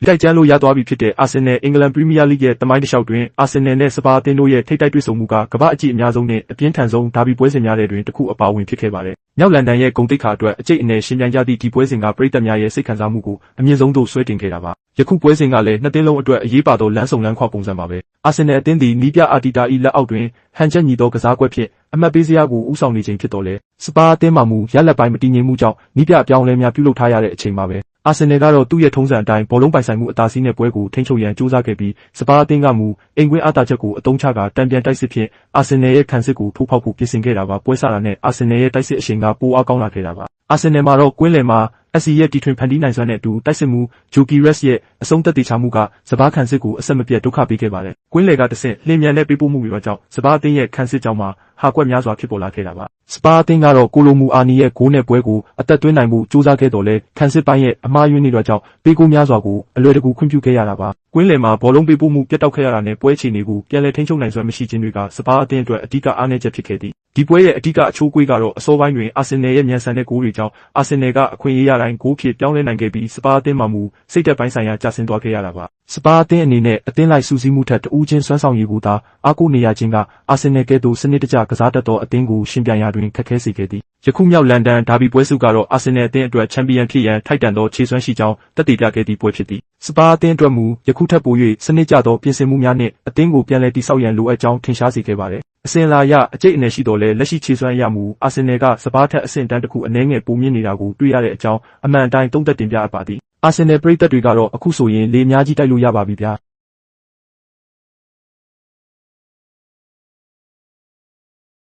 တိုက်ကျန်းလို့ရသွားပြီဖြစ်တဲ့အာဆင်နယ်အင်္ဂလန်ပရီးမီးယားလိရဲ့သမိုင်းတစ်လျှောက်တွင်အာဆင်နယ်နဲ့စပါးအသင်းတို့ရဲ့ထိပ်တိုက်တွေ့ဆုံမှုကကမ္ဘာ့အကြည့်အများဆုံးနဲ့အပြင်းထန်ဆုံးဒါဘီပွဲစဉ်များတဲ့တွင်တစ်ခုအပါအဝင်ဖြစ်ခဲ့ပါတယ်။မြောက်လန်ဒန်ရဲ့ဂုဏ်သိက္ခာအတွက်အကျိတ်အနယ်ရှင်ပြိုင်ကြသည့်ဒီပွဲစဉ်ကပရိသတ်များရဲ့စိတ်ခံစားမှုကိုအမြင့်ဆုံးသို့ဆွဲတင်ခဲ့တာပါ။ယခုပွဲစဉ်ကလည်းနှစ်သင်းလုံးအတွက်အရေးပါသောလမ်းဆုံလမ်းခွပုံစံပါပဲ။အာဆင်နယ်အသင်းသည်နီးပြအာတီတာ၏လက်အောက်တွင်ဟန်ချက်ညီသောကစားကွက်ဖြင့်အမှတ်ပေးစရာကိုဦးဆောင်နေချိန်ဖြစ်တော်လဲစပါးအသင်းမှမူရလက်ပိုင်းမတည်ငြိမ်မှုကြောင့်နီးပြအပြောင်းလဲများပြုလုပ်ထားရတဲ့အချိန်မှာပဲအာဆင်နယ်ကတော့သူ့ရဲ့ထုံးစံအတိုင်းဘောလုံးပိုင်ဆိုင်မှုအသာစီးနဲ့ပွဲကိုထိန်းချုပ်ရန်ကြိုးစားခဲ့ပြီးစပါးအသင်းကမူအိမ်ကွင်းအားသာချက်ကိုအသုံးချကာတံပြန်တိုက်စစ်ဖြင့်အာဆင်နယ်ရဲ့ခံစစ်ကိုထိုးဖောက်ဖို့ပြင်ဆင်ခဲ့တာပါပွဲစတာနဲ့အာဆင်နယ်ရဲ့တိုက်စစ်အရှိန်ကပိုအားကောင်းလာခဲ့တာပါအာဆင်နယ်မှာတော့ကွင်းလယ်မှာSC ရဲ့တီထွင်ဖန်တီးနိုင်စွမ်းနဲ့အတူတိုက်စစ်မှုဂျိုကီရက်စ်ရဲ့အဆုံးသက်သေချမှုကစပါးခံစစ်ကိုအဆက်မပြတ်ဒုက္ခပေးခဲ့ပါတယ်။ကွင်းလယ်ကတဆင့်လျင်မြန်တဲ့ပေးပို့မှုတွေကြောင့်စပါးအသင်းရဲ့ခံစစ်ကြောင့်မှဟာကွက်များစွာဖြစ်ပေါ်လာခဲ့တာပါ။စပါးအသင်းကတော့ကိုလိုမူအာနီရဲ့ဂိုးနဲ့ပွဲကိုအသက်သွင်းနိုင်မှုစူးစမ်းခဲ့တော်လဲခံစစ်ပိုင်းရဲ့အမှားယွင်းတွေကြောင့်ပေးကိုများစွာကိုအလွယ်တကူခွင့်ပြုခဲ့ရတာပါ။ကွင်းလယ်မှာဘောလုံးပေးပို့မှုပြတ်တောက်ခဲ့ရတာနဲ့ပွဲအခြေအနေကိုပြန်လည်ထိန်းချုပ်နိုင်စွမ်းမရှိခြင်းတွေကစပါးအသင်းအတွက်အဓိကအားနည်းချက်ဖြစ်ခဲ့သည်။ဒီပွဲရဲ့အဓိကအချိုးအကွေးကတော့အစောပိုင်းတွင်အာဆင်နယ်ရဲ့မြန်ဆန်တဲ့ဂိုးတွေကြောင့်အာဆင်နယ်ကအခွင့်အရေးရတိုင်းဂိုးဖြစ်ပြောင်းလဲနိုင်ခဲ့ပြီးစပါးအသင်းမှမူစိတ်သက်ပိုင်းဆိုင်ရာကျဆင်းသွားခဲ့ရတာပါစပါးအသင်းအနေနဲ့အသင်းလိုက်စုစည်းမှုထက်တဦးချင်းစွမ်းဆောင်ရည်ကိုသာအားကိုးနေရခြင်းကအာဆင်နယ်ကဲ့သို့စနစ်တကျကစားတတ်သောအသင်းကိုရှင်ပြိုင်ရာတွင်ခက်ခဲစေခဲ့သည်ယခုမြောက်လန်ဒန်ဒါဘီပွဲစုကတော့အာဆင်နယ်အသင်းအတွက်ချန်ပီယံဖြစ်ရန်ထိုက်တန်သောခြေစွမ်းရှိကြောင်းသက်သေပြခဲ့သည့်ပွဲဖြစ်သည်စပါးအသင်းအတွက်မူယခုထက်ပို၍စနစ်ကျသောပြင်ဆင်မှုများနှင့်အသင်းကိုပြန်လည်တည်ဆောက်ရန်လိုအပ်ကြောင်းထင်ရှားစေခဲ့ပါတယ်အစဉ်လာရအကျိတ်အနယ်ရှိတော်လဲလက်ရှိခြေစွမ်းရမှုအာဆင်နယ်ကစပါးထက်အဆင့်တန်းတစ်ခုအနည်းငယ်ပိုမြင့်နေတာကိုတွေ့ရတဲ့အကြောင်းအမှန်အတိုင်းသုံးသပ်တင်ပြအပ်ပါသည်အာဆင်နယ်ပရိသတ်တွေကတော့အခုဆိုရင်လေအများကြီးတိုက်လို့ရပါပြီဗျာ